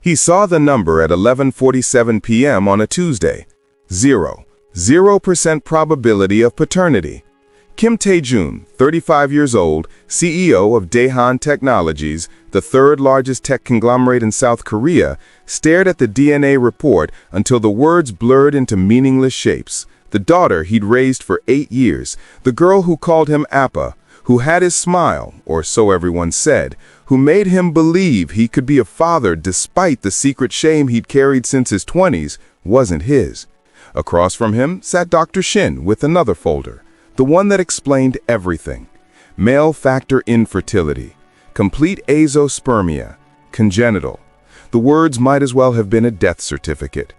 He saw the number at 11:47 p.m. on a Tuesday. 0% probability of paternity. Kim Tae-jun, 35 years old, CEO of Daehan Technologies, the third largest tech conglomerate in South Korea, stared at the DNA report until the words blurred into meaningless shapes. The daughter he'd raised for 8 years, the girl who called him Appa, who had his smile, or so everyone said, who made him believe he could be a father despite the secret shame he'd carried since his 20s, wasn't his. Across from him sat Dr. Shin with another folder, the one that explained everything. Male factor infertility, complete azoospermia, congenital. The words might as well have been a death certificate.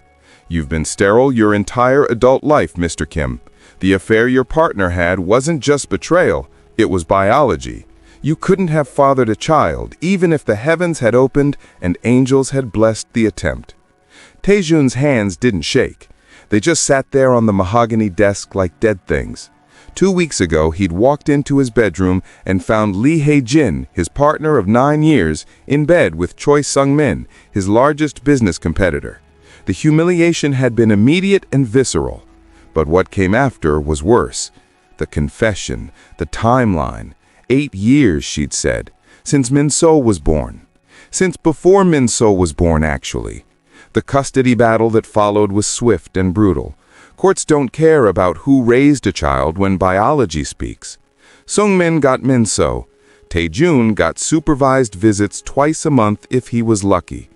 You've been sterile your entire adult life, Mr. Kim. The affair your partner had wasn't just betrayal, it was biology. You couldn't have fathered a child, even if the heavens had opened and angels had blessed the attempt. Tae-jun's hands didn't shake. They just sat there on the mahogany desk like dead things. 2 weeks ago, he'd walked into his bedroom and found Lee Hae-jin, his partner of 9 years, in bed with Choi Sung-min, his largest business competitor. The humiliation had been immediate and visceral. But what came after was worse. The confession, the timeline. 8 years, she'd said, since Min-so was born. Since before Min-so was born, actually. The custody battle that followed was swift and brutal. Courts don't care about who raised a child when biology speaks. Sung-min got Min-so. Tae-jun got supervised visits twice a month if he was lucky.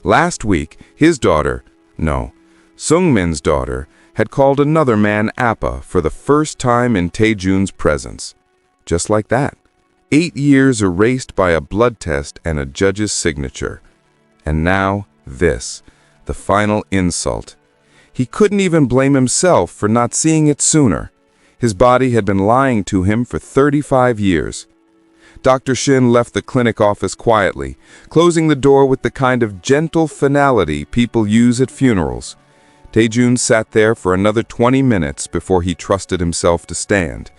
Last week, his daughter, no, Sung-min's daughter, had called another man Appa for the first time in Tae-jun's presence. Just like that. 8 years erased by a blood test and a judge's signature. And now, this, the final insult. He couldn't even blame himself for not seeing it sooner. His body had been lying to him for 35 years. Dr. Shin left the clinic office quietly, closing the door with the kind of gentle finality people use at funerals. Tae-jun sat there for another 20 minutes before he trusted himself to stand.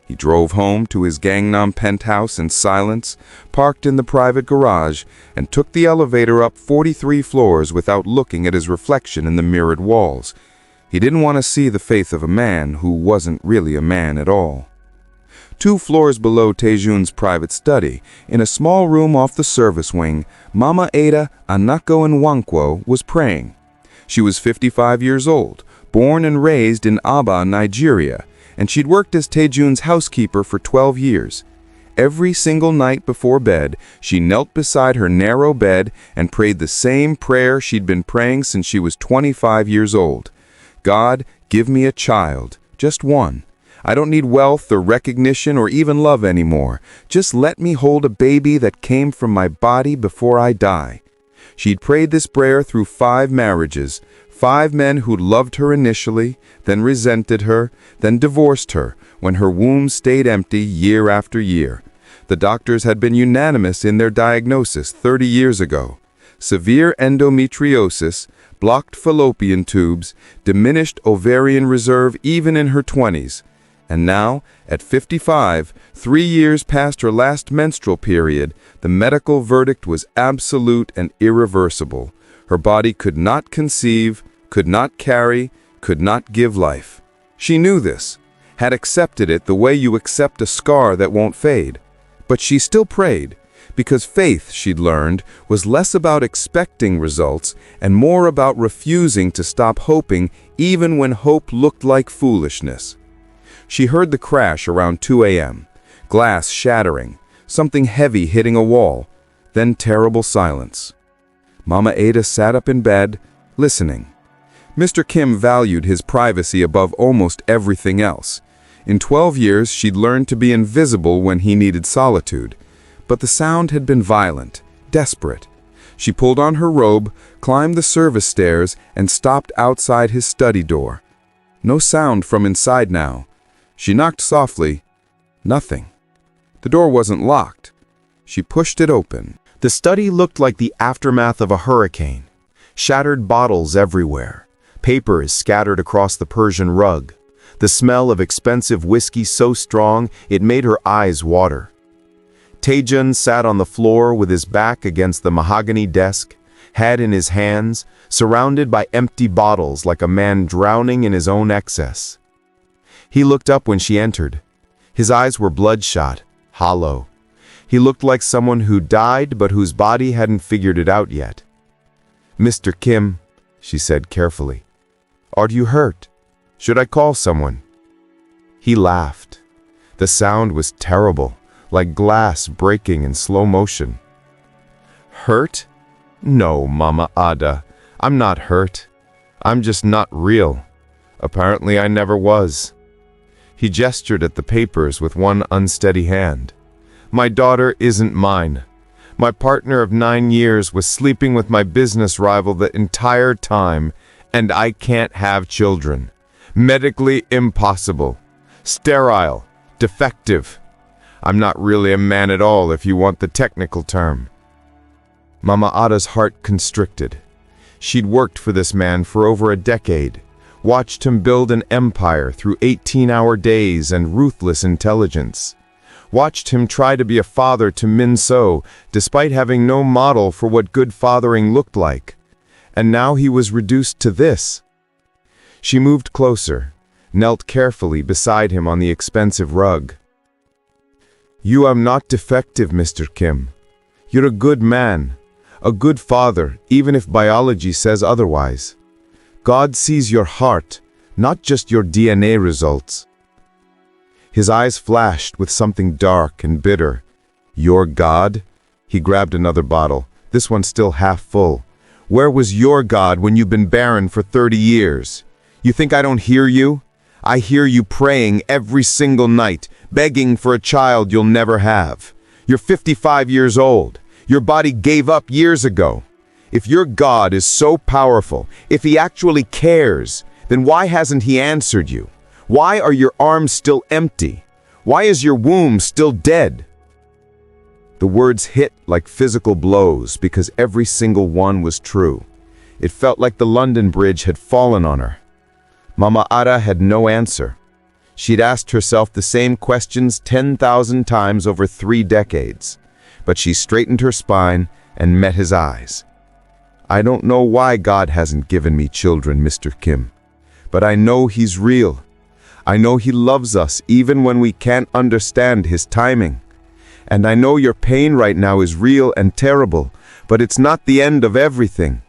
He drove home to his Gangnam penthouse in silence, parked in the private garage, and took the elevator up 43 floors without looking at his reflection in the mirrored walls. He didn't want to see the face of a man who wasn't really a man at all. 2 floors below Tae-jun's private study, in a small room off the service wing, Mama Ada Anako Nwankwo was praying. She was 55 years old, born and raised in Aba, Nigeria, and she'd worked as Tae-jun's housekeeper for 12 years. Every single night before bed, she knelt beside her narrow bed and prayed the same prayer she'd been praying since she was 25 years old. God, give me a child, just one. I don't need wealth or recognition or even love anymore. Just let me hold a baby that came from my body before I die. She'd prayed this prayer through 5 marriages, 5 men who'd loved her initially, then resented her, then divorced her, when her womb stayed empty year after year. The doctors had been unanimous in their diagnosis 30 years ago. Severe endometriosis, blocked fallopian tubes, diminished ovarian reserve even in her 20s. And now, at 55, 3 years past her last menstrual period, the medical verdict was absolute and irreversible. Her body could not conceive, could not carry, could not give life. She knew this, had accepted it the way you accept a scar that won't fade. But she still prayed, because faith, she'd learned, was less about expecting results and more about refusing to stop hoping even when hope looked like foolishness. She heard the crash around 2 a.m., glass shattering, something heavy hitting a wall, then terrible silence. Mama Ada sat up in bed, listening. Mr. Kim valued his privacy above almost everything else. In 12 years, she'd learned to be invisible when he needed solitude. But the sound had been violent, desperate. She pulled on her robe, climbed the service stairs, and stopped outside his study door. No sound from inside now. She knocked softly. Nothing. The door wasn't locked. She pushed it open. The study looked like the aftermath of a hurricane. Shattered bottles everywhere. Papers scattered across the Persian rug. The smell of expensive whiskey so strong it made her eyes water. Tae-jun sat on the floor with his back against the mahogany desk, head in his hands, surrounded by empty bottles like a man drowning in his own excess. He looked up when she entered. His eyes were bloodshot, hollow. He looked like someone who died but whose body hadn't figured it out yet. "Mr. Kim," she said carefully, "are you hurt? Should I call someone?" He laughed. The sound was terrible, like glass breaking in slow motion. "Hurt? No, Mama Ada. I'm not hurt. I'm just not real. Apparently I never was." He gestured at the papers with one unsteady hand. "My daughter isn't mine. My partner of 9 years was sleeping with my business rival the entire time, and I can't have children. Medically impossible. Sterile. Defective. I'm not really a man at all if you want the technical term." Mama Ada's heart constricted. She'd worked for this man for over a decade, watched him build an empire through 18-hour days and ruthless intelligence, watched him try to be a father to Min So despite having no model for what good fathering looked like. And now he was reduced to this. She moved closer, knelt carefully beside him on the expensive rug. "You are not defective, Mr. Kim. You're a good man, a good father, even if biology says otherwise. God sees your heart, not just your DNA results." His eyes flashed with something dark and bitter. "Your God?" He grabbed another bottle, this one still half full. "Where was your God when you've been barren for 30 years? You think I don't hear you? I hear you praying every single night, begging for a child you'll never have. You're 55 years old. Your body gave up years ago. If your God is so powerful, if he actually cares, then why hasn't he answered you? Why are your arms still empty? Why is your womb still dead?" The words hit like physical blows because every single one was true. It felt like the London Bridge had fallen on her. Mama Ada had no answer. She'd asked herself the same questions 10,000 times over 3 decades, but she straightened her spine and met his eyes. "I don't know why God hasn't given me children, Mr. Kim, but I know he's real. I know he loves us even when we can't understand his timing. And I know your pain right now is real and terrible, but it's not the end of everything."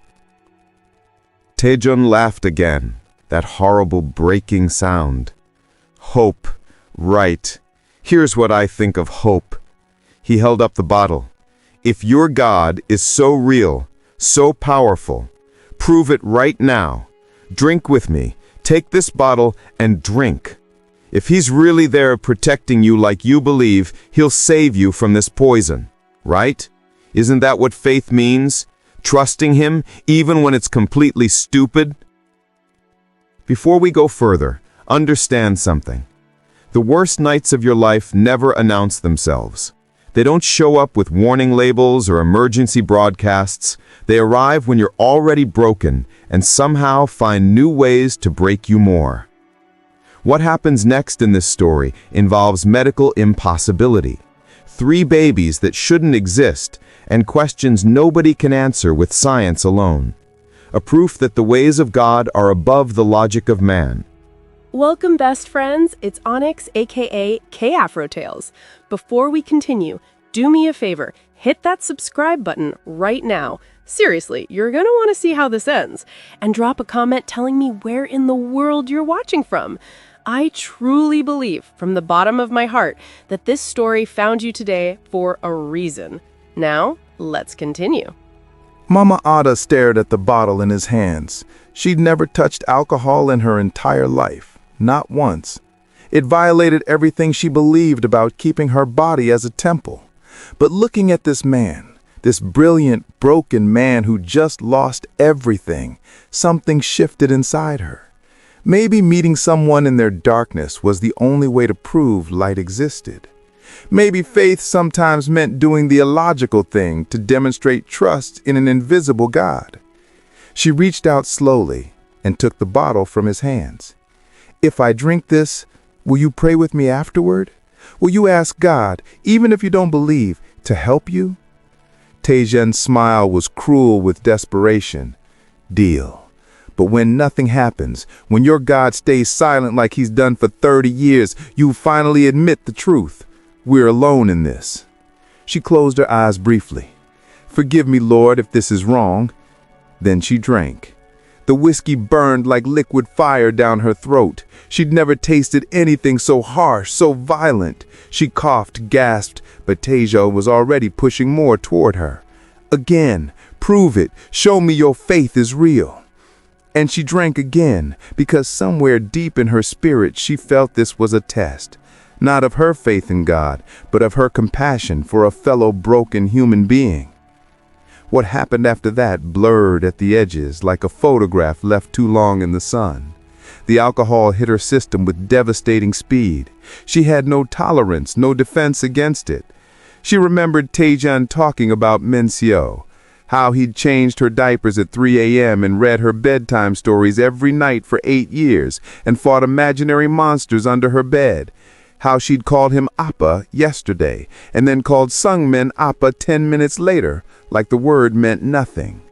Taejun laughed again, that horrible breaking sound. "Hope, right. Here's what I think of hope." He held up the bottle. "If your God is so real, so powerful, prove it right now. Drink with me. Take this bottle and drink. If he's really there protecting you like you believe, he'll save you from this poison, right? Isn't that what faith means? Trusting him even when it's completely stupid?" Before we go further, understand something. The worst nights of your life never announce themselves. They don't show up with warning labels or emergency broadcasts. They arrive when you're already broken and somehow find new ways to break you more. What happens next in this story involves medical impossibility, 3 babies that shouldn't exist, and questions nobody can answer with science alone. A proof that the ways of God are above the logic of man. Welcome, best friends. It's Onyx, aka Afro Tales. Before we continue, do me a favor, hit that subscribe button right now. Seriously, you're gonna want to see how this ends. And drop a comment telling me where in the world you're watching from. I truly believe, from the bottom of my heart, that this story found you today for a reason. Now, let's continue. Mama Ada stared at the bottle in his hands. She'd never touched alcohol in her entire life, not once. It violated everything she believed about keeping her body as a temple. But looking at this man, this brilliant, broken man who just lost everything, something shifted inside her. Maybe meeting someone in their darkness was the only way to prove light existed. Maybe faith sometimes meant doing the illogical thing to demonstrate trust in an invisible God. She reached out slowly and took the bottle from his hands. "If I drink this, will you pray with me afterward? Will you ask God, even if you don't believe, to help you?" Taejeon's smile was cruel with desperation. Deal. But when nothing happens, when your God stays silent like he's done for 30 years, you finally admit the truth. We're alone in this. She closed her eyes briefly. Forgive me, Lord, if this is wrong. Then she drank. The whiskey burned like liquid fire down her throat. She'd never tasted anything so harsh, so violent. She coughed, gasped, but Taejeon was already pushing more toward her. Again, prove it. Show me your faith is real. And she drank again, because somewhere deep in her spirit she felt this was a test. Not of her faith in God, but of her compassion for a fellow broken human being. What happened after that blurred at the edges like a photograph left too long in the sun. The alcohol hit her system with devastating speed. She had no tolerance, no defense against it. She remembered Taejeon talking about Menseo, how he'd changed her diapers at 3 a.m. and read her bedtime stories every night for 8 years and fought imaginary monsters under her bed. How she'd called him Appa yesterday and then called Sungmin Appa 10 minutes later, like the word meant nothing.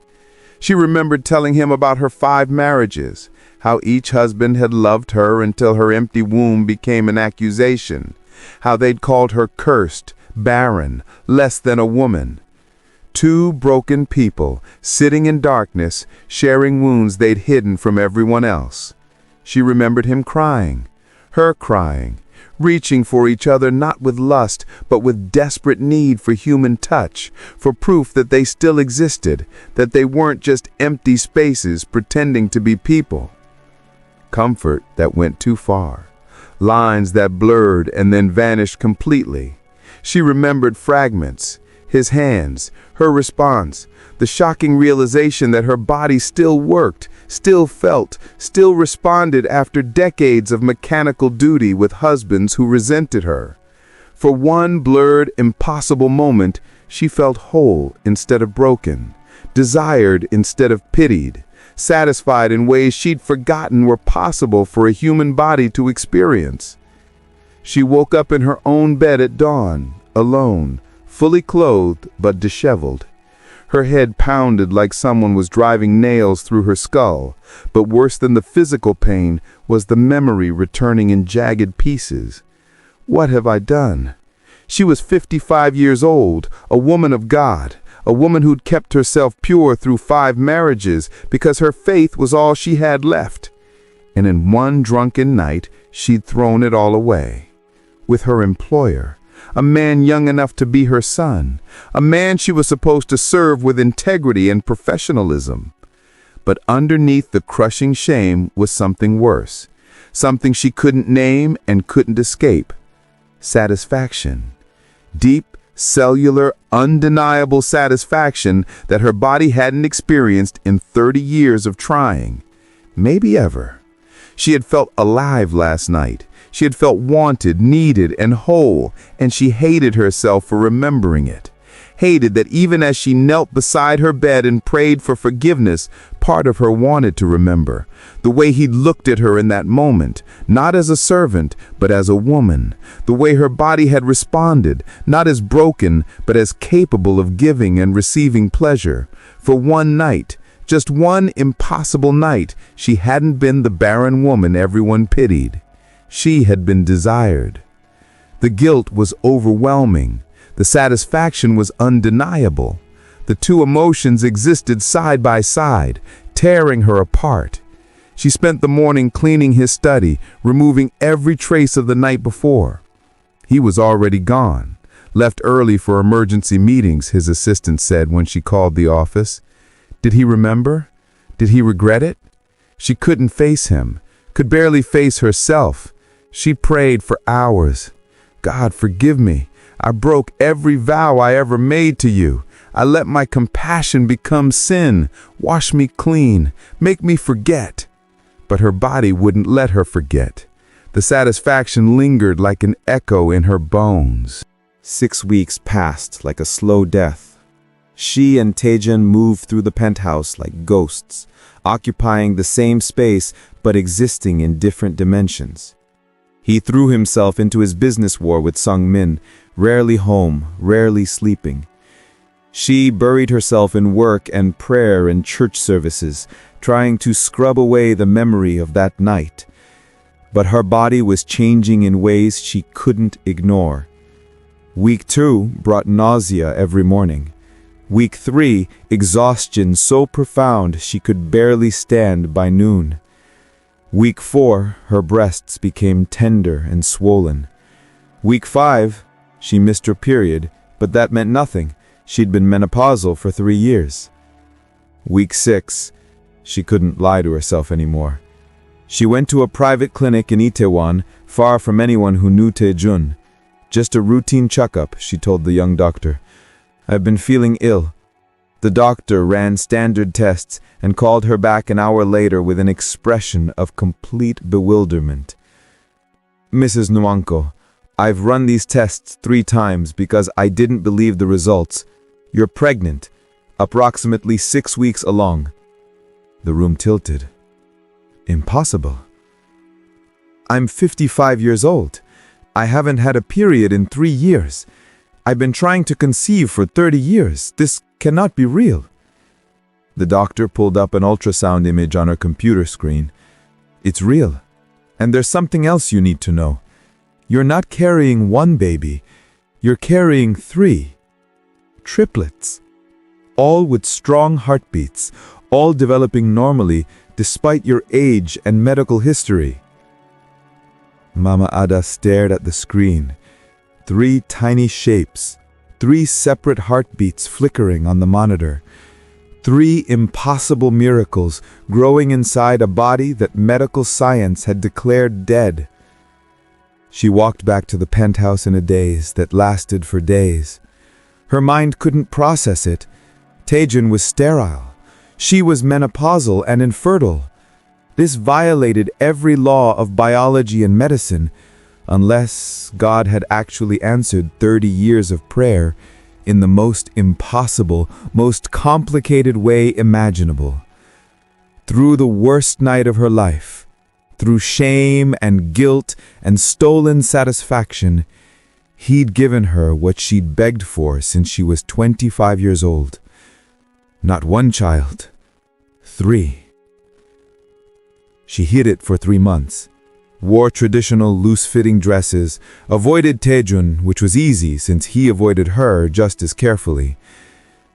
She remembered telling him about her 5 marriages, how each husband had loved her until her empty womb became an accusation, how they'd called her cursed, barren, less than a woman. 2 broken people, sitting in darkness, sharing wounds they'd hidden from everyone else. She remembered him crying, her crying, reaching for each other not with lust, but with desperate need for human touch, for proof that they still existed, that they weren't just empty spaces pretending to be people. Comfort that went too far, lines that blurred and then vanished completely. She remembered fragments, his hands, her response, the shocking realization that her body still worked, still felt, still responded after decades of mechanical duty with husbands who resented her. For one blurred, impossible moment, she felt whole instead of broken, desired instead of pitied, satisfied in ways she'd forgotten were possible for a human body to experience. She woke up in her own bed at dawn, alone, fully clothed but disheveled. Her head pounded like someone was driving nails through her skull, but worse than the physical pain was the memory returning in jagged pieces. What have I done? She was 55 years old, a woman of God, a woman who'd kept herself pure through 5 marriages because her faith was all she had left. And in one drunken night, she'd thrown it all away. With her employer, a man young enough to be her son, a man she was supposed to serve with integrity and professionalism. But underneath the crushing shame was something worse, something she couldn't name and couldn't escape. Satisfaction. Deep, cellular, undeniable satisfaction that her body hadn't experienced in 30 years of trying. Maybe ever. She had felt alive last night. She had felt wanted, needed, and whole, and she hated herself for remembering it. Hated that even as she knelt beside her bed and prayed for forgiveness, part of her wanted to remember the way he'd looked at her in that moment, not as a servant, but as a woman. The way her body had responded, not as broken, but as capable of giving and receiving pleasure. For one night, just one impossible night, she hadn't been the barren woman everyone pitied. She had been desired. The guilt was overwhelming. The satisfaction was undeniable. The 2 emotions existed side by side, tearing her apart. She spent the morning cleaning his study, removing every trace of the night before. He was already gone, left early for emergency meetings, his assistant said when she called the office. Did he remember? Did he regret it? She couldn't face him, could barely face herself. She prayed for hours. God, forgive me. I broke every vow I ever made to you. I let my compassion become sin. Wash me clean. Make me forget. But her body wouldn't let her forget. The satisfaction lingered like an echo in her bones. 6 weeks passed like a slow death. She and Taejeon moved through the penthouse like ghosts, occupying the same space but existing in different dimensions. He threw himself into his business war with Sungmin, rarely home, rarely sleeping. She buried herself in work and prayer and church services, trying to scrub away the memory of that night. But her body was changing in ways she couldn't ignore. Week 2 brought nausea every morning. Week 3, exhaustion so profound she could barely stand by noon. Week 4, her breasts became tender and swollen. Week 5, she missed her period, but that meant nothing. She'd been menopausal for 3 years. Week 6, she couldn't lie to herself anymore. She went to a private clinic in Itaewon, far from anyone who knew Taejun. Just a routine checkup, she told the young doctor. I've been feeling ill. The doctor ran standard tests and called her back an hour later with an expression of complete bewilderment. Mrs. Nwanko, I've run these tests 3 times because I didn't believe the results. You're pregnant, approximately 6 weeks along. The room tilted. Impossible. I'm 55 years old. I haven't had a period in 3 years. I've been trying to conceive for 30 years. This cannot be real. The doctor pulled up an ultrasound image on her computer screen. It's real. And there's something else you need to know. You're not carrying 1 baby. You're carrying 3. Triplets. All with strong heartbeats, all developing normally despite your age and medical history. Mama Ada stared at the screen. 3 tiny shapes, 3 separate heartbeats flickering on the monitor. 3 impossible miracles growing inside a body that medical science had declared dead. She walked back to the penthouse in a daze that lasted for days. Her mind couldn't process it. Taejun was sterile. She was menopausal and infertile. This violated every law of biology and medicine, unless God had actually answered 30 years of prayer in the most impossible, most complicated way imaginable. Through the worst night of her life, through shame and guilt and stolen satisfaction, He'd given her what she'd begged for since she was 25 years old. Not 1 child, 3. She hid it for 3 months, wore traditional loose-fitting dresses, avoided Taejun, which was easy since he avoided her just as carefully.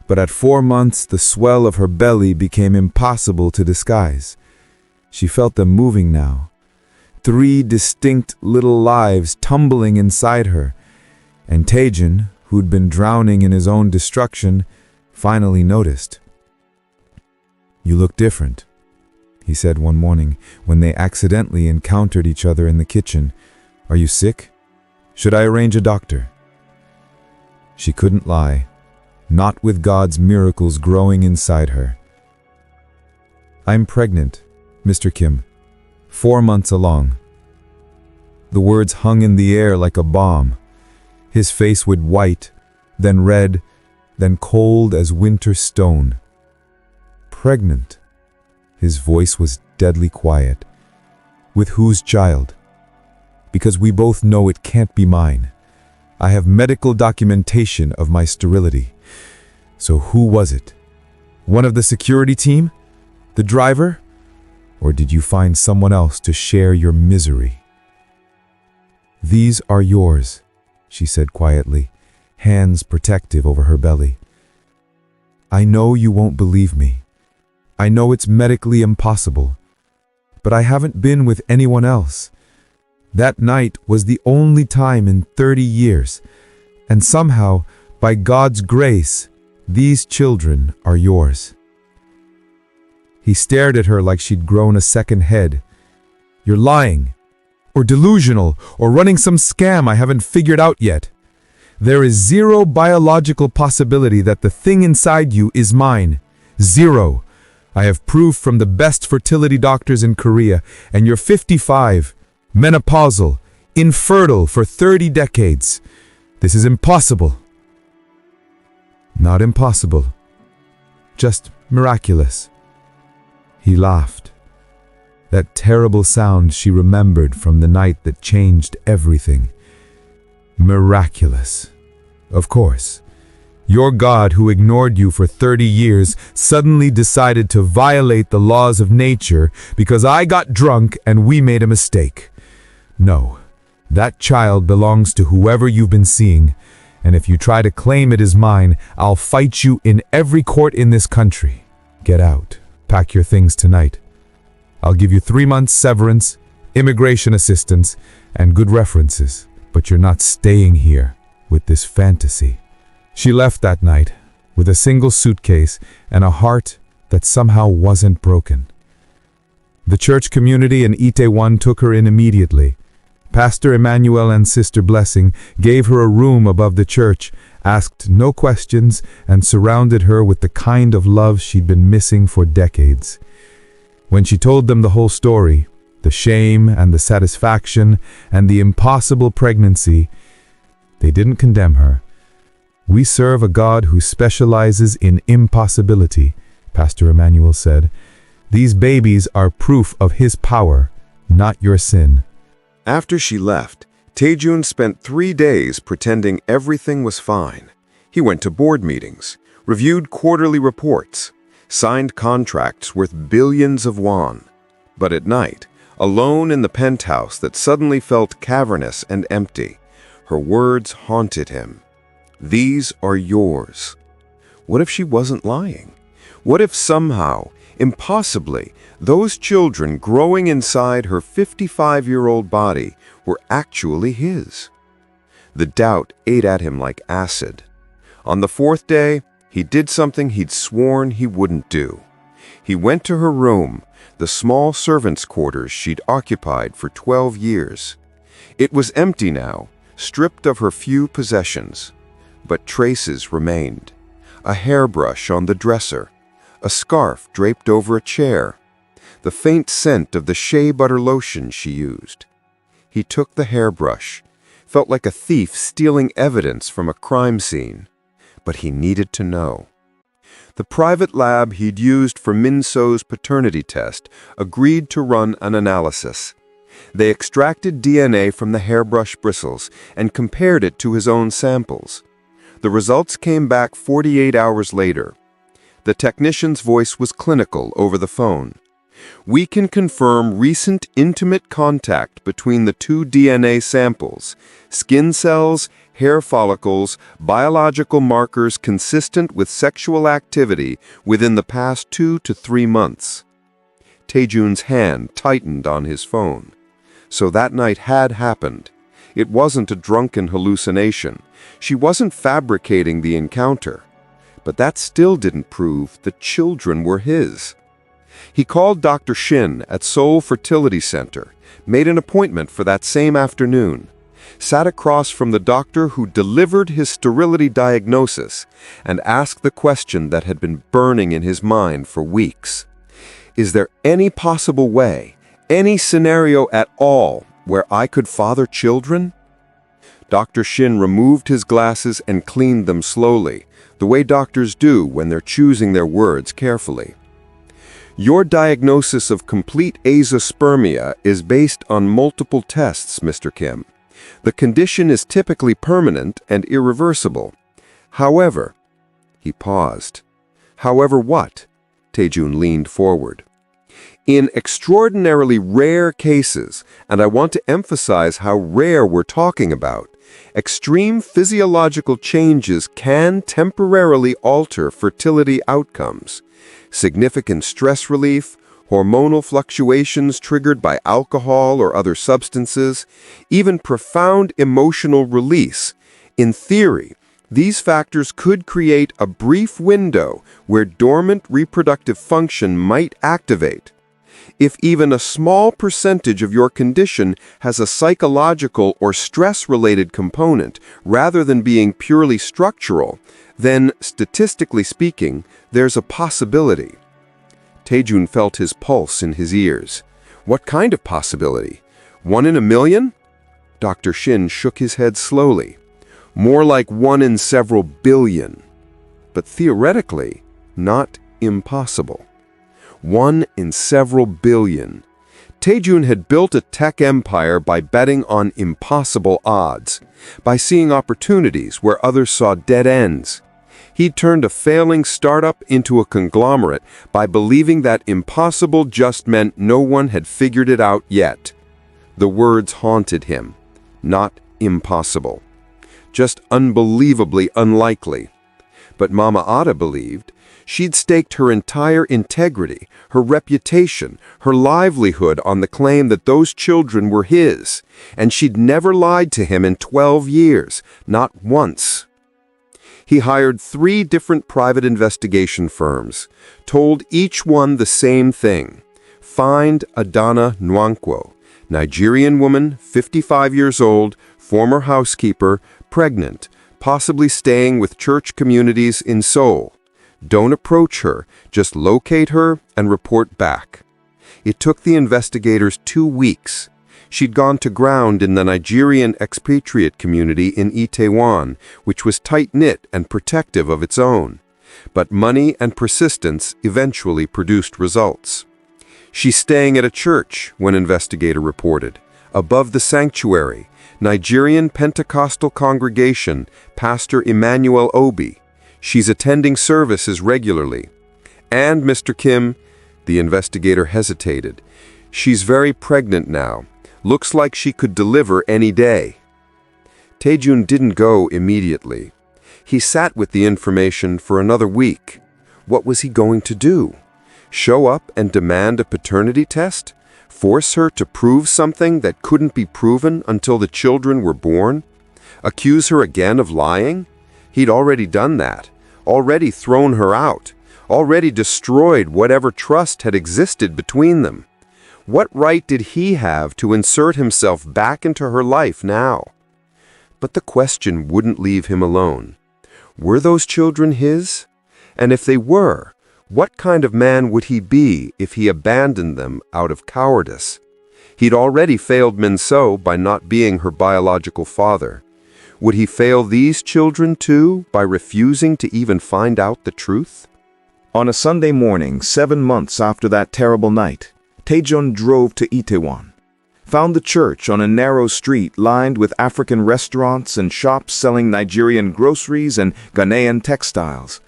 But at 4 months, the swell of her belly became impossible to disguise. She felt them moving now. 3 distinct little lives tumbling inside her. And Taejun, who'd been drowning in his own destruction, finally noticed. "You look different," he said one morning when they accidentally encountered each other in the kitchen. "Are you sick? Should I arrange a doctor?" She couldn't lie, not with God's miracles growing inside her. "I'm pregnant, Mr. Kim, 4 months along." The words hung in the air like a bomb. His face went white, then red, then cold as winter stone. "Pregnant." His voice was deadly quiet. "With whose child?" "Because we both know it can't be mine. I have medical documentation of my sterility." "So who was it? One of the security team? The driver? Or did you find someone else to share your misery?" "These are yours," she said quietly, hands protective over her belly. "I know you won't believe me. I know it's medically impossible. But I haven't been with anyone else. That night was the only time in 30 years. And somehow, by God's grace, these children are yours." He stared at her like she'd grown a second head. "You're lying, or delusional, or running some scam I haven't figured out yet. There is 0 biological possibility that the thing inside you is mine. 0. I have proof from the best fertility doctors in Korea, and you're 55, menopausal, infertile for 30 decades. This is impossible." "Not impossible. Just miraculous." He laughed. That terrible sound she remembered from the night that changed everything. "Miraculous. Of course. Your God, who ignored you for 30 years, suddenly decided to violate the laws of nature because I got drunk and we made a mistake. No, that child belongs to whoever you've been seeing, and if you try to claim it is mine, I'll fight you in every court in this country. Get out. Pack your things tonight. I'll give you 3 months severance, immigration assistance, and good references, but you're not staying here with this fantasy. She left that night with a single suitcase and a heart that somehow wasn't broken. The church community in Itaewon took her in immediately. Pastor Emmanuel and Sister Blessing gave her a room above the church, asked no questions, and surrounded her with the kind of love she'd been missing for decades. When she told them the whole story, the shame and the satisfaction and the impossible pregnancy, they didn't condemn her. We serve a God who specializes in impossibility, Pastor Emmanuel said. These babies are proof of his power, not your sin. After she left, Taejun spent 3 days pretending everything was fine. He went to board meetings, reviewed quarterly reports, signed contracts worth billions of won. But at night, alone in the penthouse that suddenly felt cavernous and empty, her words haunted him. These are yours. What if she wasn't lying? What if somehow, impossibly, those children growing inside her 55-year-old body were actually his? The doubt ate at him like acid. On the 4th day, he did something he'd sworn he wouldn't do. He went to her room, the small servants' quarters she'd occupied for 12 years. It was empty now, stripped of her few possessions. But traces remained. A hairbrush on the dresser, a scarf draped over a chair, the faint scent of the shea butter lotion she used. He took the hairbrush, felt like a thief stealing evidence from a crime scene, but he needed to know. The private lab he'd used for Min-so's paternity test agreed to run an analysis. They extracted DNA from the hairbrush bristles and compared it to his own samples. The results came back 48 hours later. The technician's voice was clinical over the phone. We can confirm recent intimate contact between the 2 DNA samples, skin cells, hair follicles, biological markers consistent with sexual activity within the past 2 to 3 months. Taejun's hand tightened on his phone. So that night had happened. It wasn't a drunken hallucination. She wasn't fabricating the encounter. But that still didn't prove the children were his. He called Dr. Shin at Seoul Fertility Center, made an appointment for that same afternoon, sat across from the doctor who delivered his sterility diagnosis, and asked the question that had been burning in his mind for weeks. Is there any possible way, any scenario at all, where I could father children? Dr. Shin removed his glasses and cleaned them slowly, the way doctors do when they're choosing their words carefully. Your diagnosis of complete azoospermia is based on multiple tests, Mr. Kim. The condition is typically permanent and irreversible. However, he paused. However what? Taejun leaned forward. In extraordinarily rare cases, and I want to emphasize how rare we're talking about, extreme physiological changes can temporarily alter fertility outcomes. Significant stress relief, hormonal fluctuations triggered by alcohol or other substances, even profound emotional release. In theory, these factors could create a brief window where dormant reproductive function might activate. If even a small percentage of your condition has a psychological or stress-related component rather than being purely structural, then, statistically speaking, there's a possibility. Taejun felt his pulse in his ears. What kind of possibility? 1 in a million? Dr. Shin shook his head slowly. More like 1 in several billion. But theoretically, not impossible. 1 in several billion. Taejun had built a tech empire by betting on impossible odds, by seeing opportunities where others saw dead ends. He'd turned a failing startup into a conglomerate by believing that impossible just meant no one had figured it out yet. The words haunted him. Not impossible. Just unbelievably unlikely. But Mama Ada believed she'd staked her entire integrity, her reputation, her livelihood on the claim that those children were his, and she'd never lied to him in 12 years, not once. He hired 3 different private investigation firms, told each one the same thing. Find Adana Nwankwo, Nigerian woman, 55 years old, former housekeeper, pregnant, possibly staying with church communities in Seoul. Don't approach her, just locate her and report back. It took the investigators 2 weeks. She'd gone to ground in the Nigerian expatriate community in Itaewon, which was tight-knit and protective of its own. But money and persistence eventually produced results. She's staying at a church, one investigator reported, above the sanctuary, Nigerian Pentecostal congregation, Pastor Emmanuel Obi. She's attending services regularly. And, Mr. Kim, the investigator hesitated, she's very pregnant now. Looks like she could deliver any day. Taejun didn't go immediately. He sat with the information for another week. What was he going to do? Show up and demand a paternity test? Force her to prove something that couldn't be proven until the children were born? Accuse her again of lying? He'd already done that, already thrown her out, already destroyed whatever trust had existed between them. What right did he have to insert himself back into her life now? But the question wouldn't leave him alone. Were those children his? And if they were, what kind of man would he be if he abandoned them out of cowardice? He'd already failed Minso by not being her biological father. Would he fail these children too by refusing to even find out the truth? On a Sunday morning, 7 months after that terrible night, Taejun drove to Itaewon, found the church on a narrow street lined with African restaurants and shops selling Nigerian groceries and Ghanaian textiles.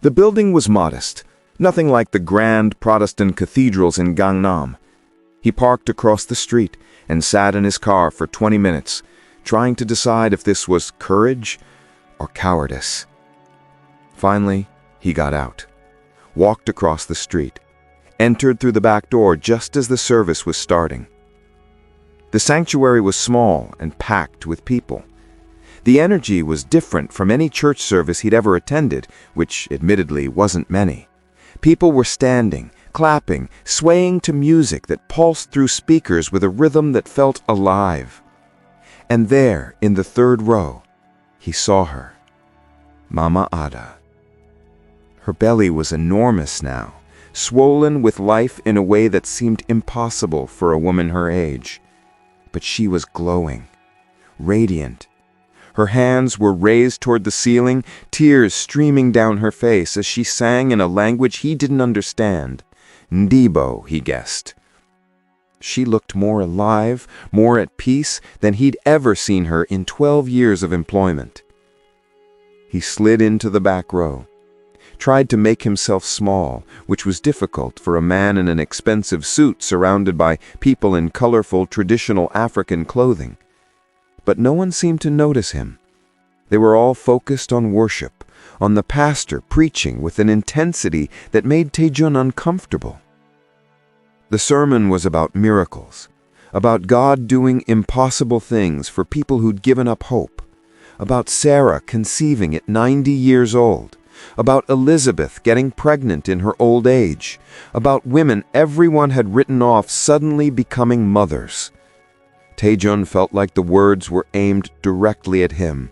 The building was modest, nothing like the grand Protestant cathedrals in Gangnam. He parked across the street and sat in his car for 20 minutes, trying to decide if this was courage or cowardice. Finally, he got out, walked across the street, entered through the back door just as the service was starting. The sanctuary was small and packed with people. The energy was different from any church service he'd ever attended, which admittedly wasn't many. People were standing, clapping, swaying to music that pulsed through speakers with a rhythm that felt alive. And there, in the 3rd row, he saw her, Mama Ada. Her belly was enormous now, swollen with life in a way that seemed impossible for a woman her age. But she was glowing, radiant. Her hands were raised toward the ceiling, tears streaming down her face as she sang in a language he didn't understand. Ndibo, he guessed. She looked more alive, more at peace than he'd ever seen her in 12 years of employment. He slid into the back row, tried to make himself small, which was difficult for a man in an expensive suit surrounded by people in colorful traditional African clothing. But no one seemed to notice him. They were all focused on worship, on the pastor preaching with an intensity that made Taejun uncomfortable. The sermon was about miracles, about God doing impossible things for people who'd given up hope, about Sarah conceiving at 90 years old, about Elizabeth getting pregnant in her old age, about women everyone had written off suddenly becoming mothers. Taejun felt like the words were aimed directly at him.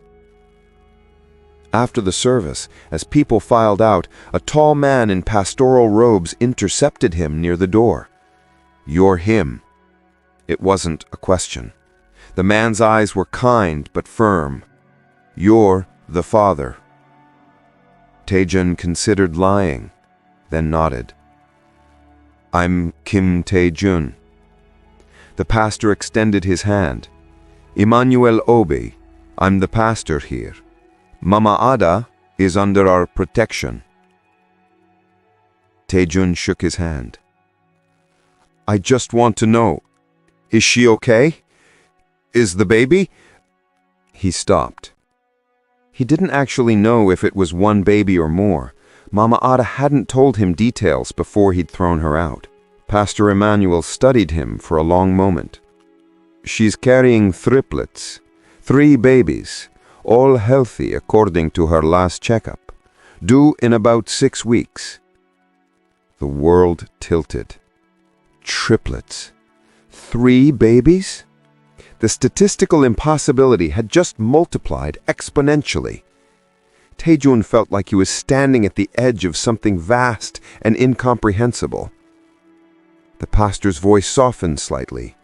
After the service, as people filed out, a tall man in pastoral robes intercepted him near the door. "You're him." It wasn't a question. The man's eyes were kind but firm. "You're the father." Taejun considered lying, then nodded. "I'm Kim Taejun." The pastor extended his hand. "Emmanuel Obi, I'm the pastor here. Mama Ada, is under our protection. Taejun shook his hand. I just want to know, is she okay? Is the baby? He stopped. He didn't actually know if it was one baby or more. Mama Ada hadn't told him details before he'd thrown her out. Pastor Emmanuel studied him for a long moment. She's carrying triplets, 3 babies, all healthy according to her last checkup, due in about 6 weeks. The world tilted. Triplets. 3 babies? The statistical impossibility had just multiplied exponentially. Taejun felt like he was standing at the edge of something vast and incomprehensible. The pastor's voice softened slightly.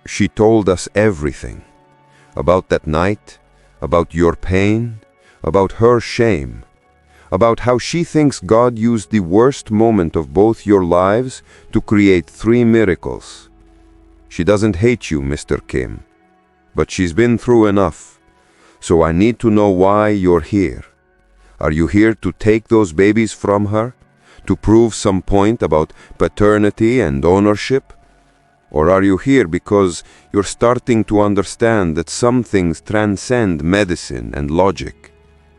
She told us everything. About that night, about your pain, about her shame, about how she thinks God used the worst moment of both your lives to create 3 miracles. She doesn't hate you, Mr. Kim, but she's been through enough, so I need to know why you're here. Are you here to take those babies from her? To prove some point about paternity and ownership? Or are you here because you're starting to understand that some things transcend medicine and logic?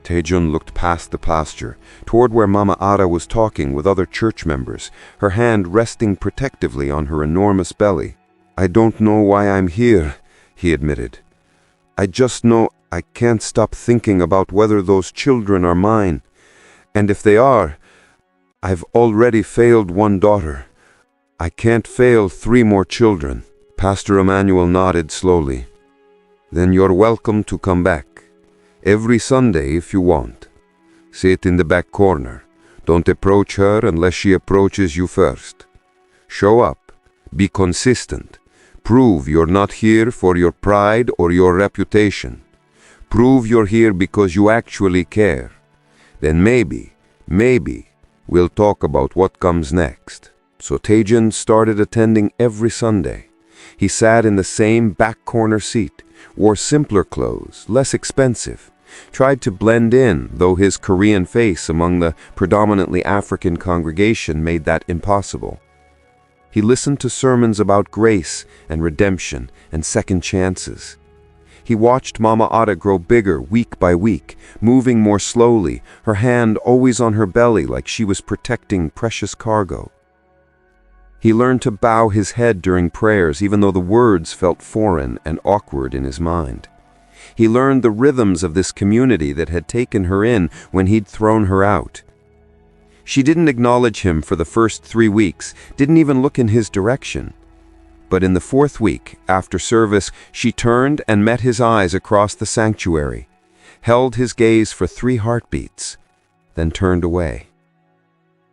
Taejun looked past the pasture, toward where Mama Ada was talking with other church members, her hand resting protectively on her enormous belly. I don't know why I'm here, he admitted. I just know I can't stop thinking about whether those children are mine. And if they are, I've already failed 1 daughter. I can't fail 3 more children. Pastor Emmanuel nodded slowly. Then you're welcome to come back. Every Sunday if you want. Sit in the back corner. Don't approach her unless she approaches you first. Show up. Be consistent. Prove you're not here for your pride or your reputation. Prove you're here because you actually care. Then maybe, we'll talk about what comes next. So Taejun started attending every Sunday. He sat in the same back corner seat, wore simpler clothes, less expensive, tried to blend in, though his Korean face among the predominantly African congregation made that impossible. He listened to sermons about grace and redemption and second chances. He watched Mama Ada grow bigger week by week, moving more slowly, her hand always on her belly like she was protecting precious cargo. He learned to bow his head during prayers even though the words felt foreign and awkward in his mind. He learned the rhythms of this community that had taken her in when he'd thrown her out. She didn't acknowledge him for the first 3 weeks, didn't even look in his direction. But in the 4th week, after service, she turned and met his eyes across the sanctuary, held his gaze for 3 heartbeats, then turned away.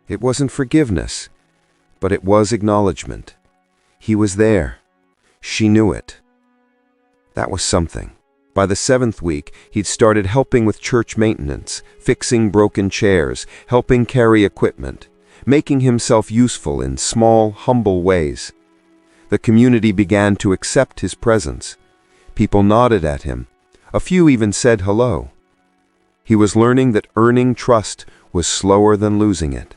It wasn't forgiveness, but it was acknowledgement. He was there. She knew it. That was something. By the 7th week, he'd started helping with church maintenance, fixing broken chairs, helping carry equipment, making himself useful in small, humble ways. The community began to accept his presence. People nodded at him. A few even said hello. He was learning that earning trust was slower than losing it.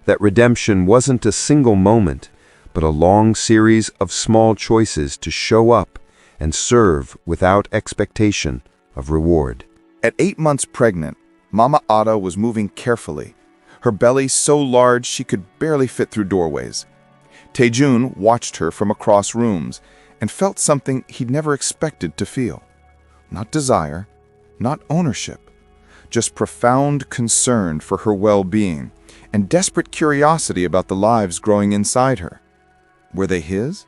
That redemption wasn't a single moment, but a long series of small choices to show up and serve without expectation of reward. At 8 months pregnant, Mama Ada was moving carefully, her belly so large she could barely fit through doorways. Taejun watched her from across rooms and felt something he'd never expected to feel. Not desire, not ownership, just profound concern for her well-being and desperate curiosity about the lives growing inside her. Were they his?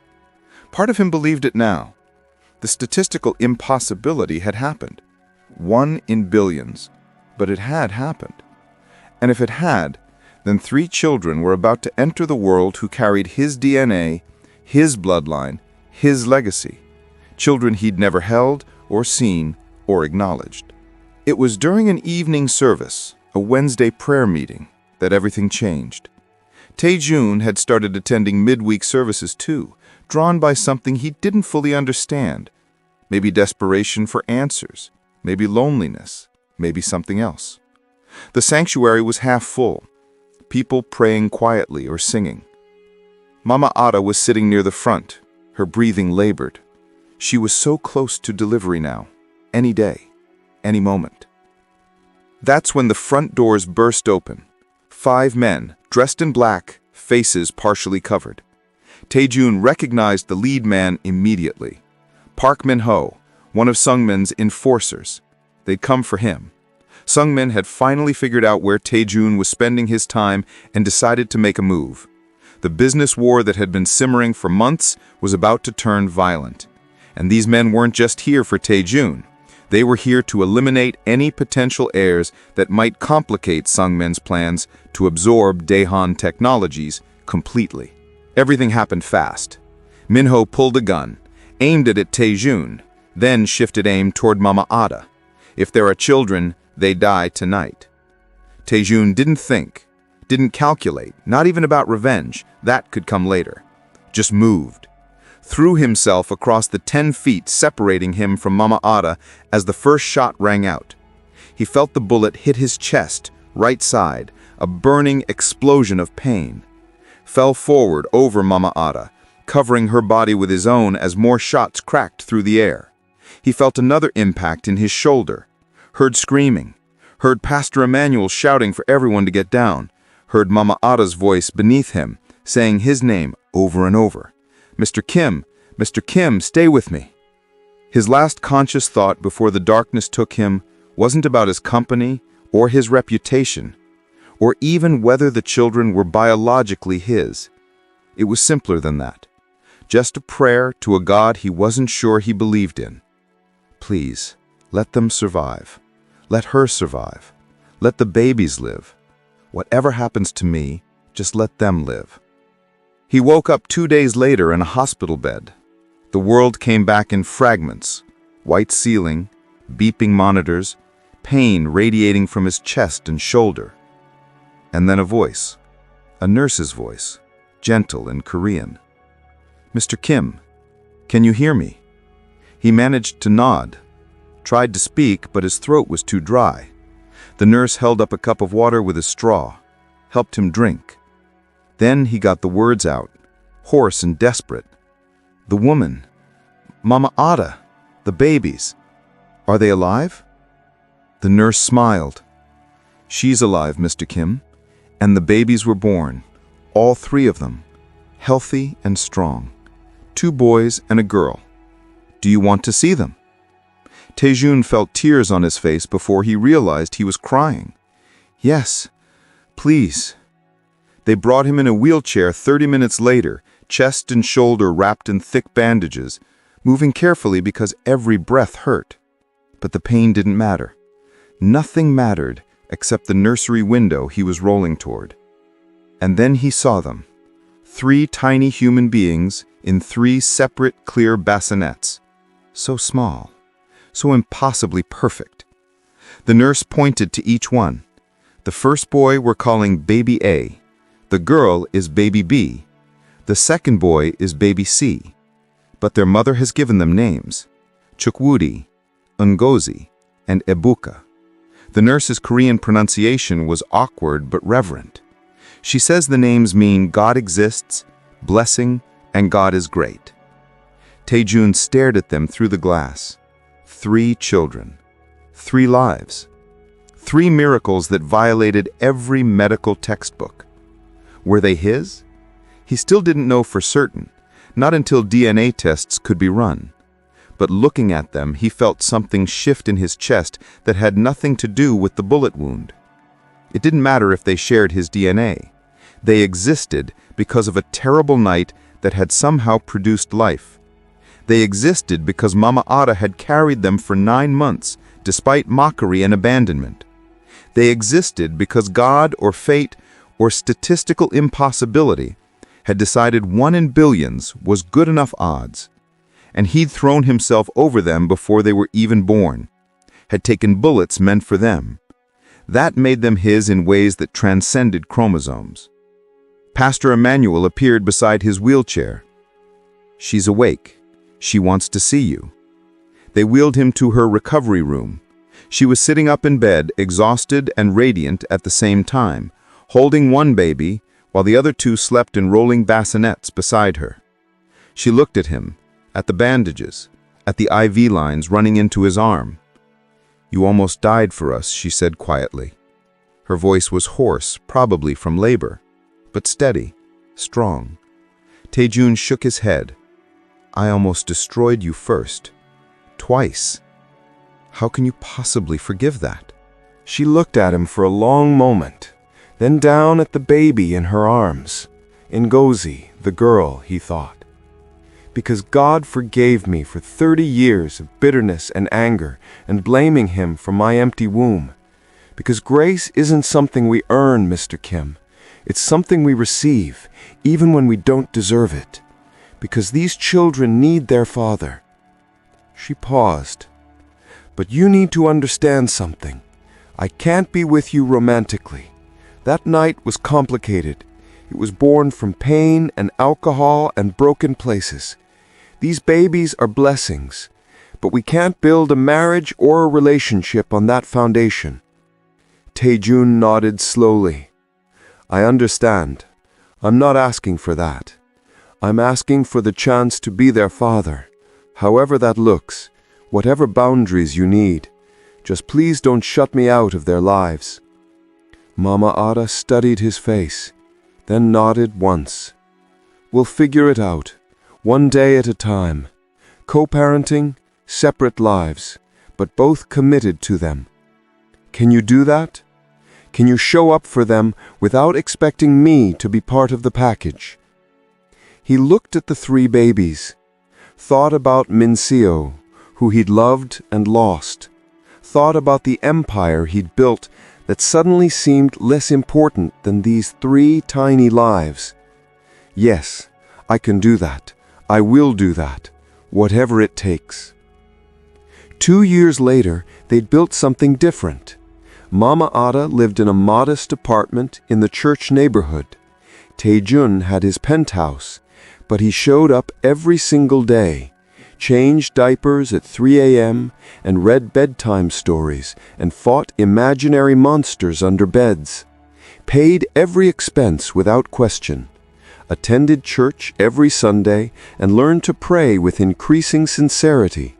Part of him believed it now. The statistical impossibility had happened. 1 in billions. But it had happened. And if it had, then 3 children were about to enter the world who carried his DNA, his bloodline, his legacy. Children he'd never held or seen or acknowledged. It was during an evening service, a Wednesday prayer meeting, that everything changed. Taejun had started attending midweek services too, drawn by something he didn't fully understand. Maybe desperation for answers, maybe loneliness, maybe something else. The sanctuary was half full, people praying quietly or singing. Mama Ada was sitting near the front, her breathing labored. She was so close to delivery now, any day, any moment. That's when the front doors burst open. 5 men, dressed in black, faces partially covered. Taejun recognized the lead man immediately. Park Min-ho, one of Sungmin's enforcers. They'd come for him. Sungmin had finally figured out where Taejun was spending his time and decided to make a move. The business war that had been simmering for months was about to turn violent. And these men weren't just here for Taejun. They were here to eliminate any potential heirs that might complicate Sungmin's plans to absorb Daehan Technologies completely. Everything happened fast. Minho pulled a gun, aimed it at Taejun, then shifted aim toward Mama Ada. If there are children, they die tonight. Taejun didn't think, didn't calculate, not even about revenge. That could come later. Just moved. Threw himself across the 10 feet separating him from Mama Ada as the first shot rang out. He felt the bullet hit his chest, right side, a burning explosion of pain. Fell forward over Mama Ada, covering her body with his own as more shots cracked through the air. He felt another impact in his shoulder. Heard screaming. Heard Pastor Emmanuel shouting for everyone to get down. Heard Mama Ada's voice beneath him, saying his name over and over. Mr. Kim, stay with me. His last conscious thought before the darkness took him wasn't about his company or his reputation, or even whether the children were biologically his. It was simpler than that. Just a prayer to a God he wasn't sure he believed in. Please, let them survive. Let her survive. Let the babies live. Whatever happens to me, just let them live. He woke up 2 days later in a hospital bed. The world came back in fragments. White ceiling, beeping monitors, pain radiating from his chest and shoulder. And then a voice. A nurse's voice, gentle in Korean. Mr. Kim, can you hear me? He managed to nod. Tried to speak, but his throat was too dry. The nurse held up a cup of water with a straw, helped him drink. Then he got the words out, hoarse and desperate. The woman, Mama Ada, the babies, are they alive? The nurse smiled. She's alive, Mr. Kim, and the babies were born, all 3 of them, healthy and strong. 2 boys and a girl. Do you want to see them? Taejun felt tears on his face before he realized he was crying. Yes, please. They brought him in a wheelchair 30 minutes later, chest and shoulder wrapped in thick bandages, moving carefully because every breath hurt. But the pain didn't matter. Nothing mattered except the nursery window he was rolling toward. And then he saw them. 3 tiny human beings in 3 separate clear bassinets. So small, so impossibly perfect. The nurse pointed to each one. The first boy we're calling Baby A. The girl is Baby B. The second boy is Baby C. But their mother has given them names. Chukwudi, Ngozi, and Ebuka. The nurse's Korean pronunciation was awkward but reverent. She says the names mean God exists, blessing, and God is great. Taejun stared at them through the glass. 3 children. 3 lives. 3 miracles that violated every medical textbook. Were they his? He still didn't know for certain, not until DNA tests could be run. But looking at them, he felt something shift in his chest that had nothing to do with the bullet wound. It didn't matter if they shared his DNA. They existed because of a terrible night that had somehow produced life. They existed because Mama Ada had carried them for 9 months, despite mockery and abandonment. They existed because God or fate or statistical impossibility had decided 1 in billions was good enough odds, and he'd thrown himself over them before they were even born, had taken bullets meant for them. That made them his in ways that transcended chromosomes. Pastor Emmanuel appeared beside his wheelchair. She's awake. She wants to see you. They wheeled him to her recovery room. She was sitting up in bed, exhausted and radiant at the same time, holding one baby while the other two slept in rolling bassinets beside her. She looked at him, at the bandages, at the IV lines running into his arm. "You almost died for us," she said quietly. Her voice was hoarse, probably from labor, but steady, strong. Taejun shook his head. "I almost destroyed you first. Twice. How can you possibly forgive that?" She looked at him for a long moment, then down at the baby in her arms. Ngozi, the girl, he thought. Because God forgave me for 30 years of bitterness and anger and blaming Him for my empty womb. Because grace isn't something we earn, Mr. Kim. It's something we receive, even when we don't deserve it. Because these children need their father. She paused. But you need to understand something. I can't be with you romantically. That night was complicated. It was born from pain and alcohol and broken places. These babies are blessings, but we can't build a marriage or a relationship on that foundation. Taejun nodded slowly. I understand. I'm not asking for that. I'm asking for the chance to be their father, however that looks, whatever boundaries you need. Just please don't shut me out of their lives. Mama Ada studied his face, then nodded once. We'll figure it out, one day at a time. Co-parenting, separate lives, but both committed to them. Can you do that? Can you show up for them without expecting me to be part of the package? He looked at the 3 babies, thought about Minseo, who he'd loved and lost, thought about the empire he'd built that suddenly seemed less important than these 3 tiny lives. Yes, I can do that. I will do that, whatever it takes. 2 years later, they'd built something different. Mama Ada lived in a modest apartment in the church neighborhood. Taejun had his penthouse, but he showed up every single day, changed diapers at 3 a.m. and read bedtime stories and fought imaginary monsters under beds, paid every expense without question, attended church every Sunday and learned to pray with increasing sincerity.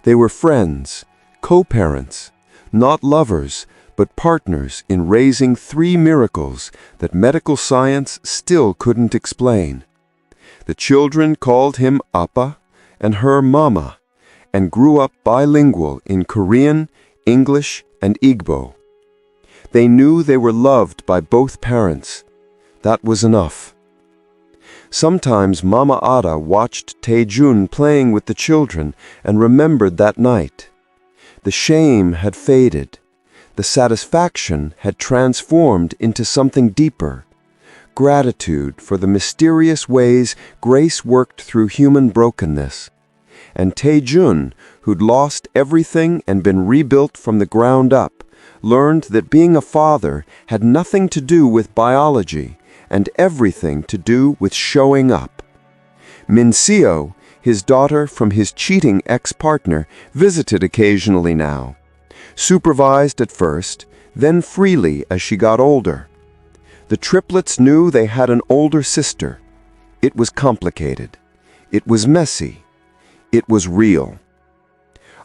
They were friends, co-parents, not lovers, but partners in raising 3 miracles that medical science still couldn't explain. The children called him Appa and her Mama, and grew up bilingual in Korean, English, and Igbo. They knew they were loved by both parents. That was enough. Sometimes Mama Ada watched Taejun playing with the children and remembered that night. The shame had faded. The satisfaction had transformed into something deeper. Gratitude for the mysterious ways grace worked through human brokenness. And Taejun, who'd lost everything and been rebuilt from the ground up, learned that being a father had nothing to do with biology and everything to do with showing up. Minseo, his daughter from his cheating ex-partner, visited occasionally now. Supervised at first, then freely as she got older. The triplets knew they had an older sister. It was complicated. It was messy. It was real.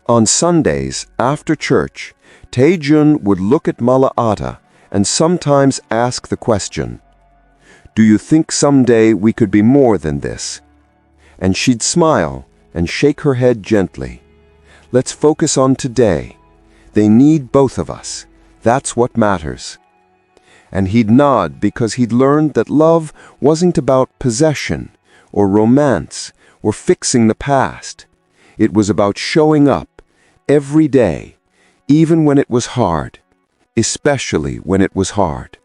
On Sundays, after church, Taejun would look at Mala Ada and sometimes ask the question, "Do you think someday we could be more than this?" And she'd smile and shake her head gently. "Let's focus on today. They need both of us. That's what matters." And he'd nod because he'd learned that love wasn't about possession or romance or fixing the past. It was about showing up every day, even when it was hard, especially when it was hard.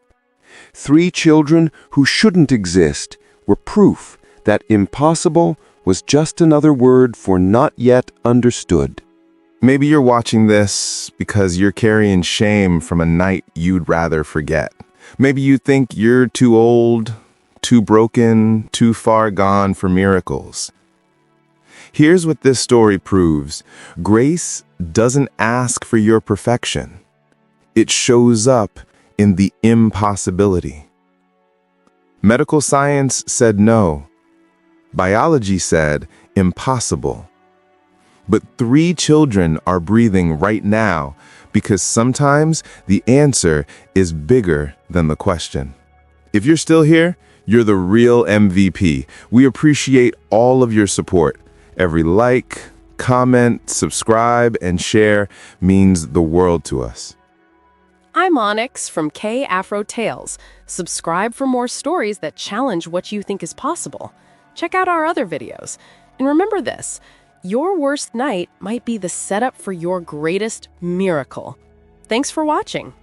3 children who shouldn't exist were proof that impossible was just another word for not yet understood. Maybe you're watching this because you're carrying shame from a night you'd rather forget. Maybe you think you're too old, too broken, too far gone for miracles. Here's what this story proves. Grace doesn't ask for your perfection. It shows up in the impossibility. Medical science said no. Biology said impossible. But 3 children are breathing right now because sometimes the answer is bigger than the question. If you're still here, you're the real MVP. We appreciate all of your support. Every like, comment, subscribe, and share means the world to us. I'm Onyx from Afro Tales. Subscribe for more stories that challenge what you think is possible. Check out our other videos. And remember this, your worst night might be the setup for your greatest miracle. Thanks for watching.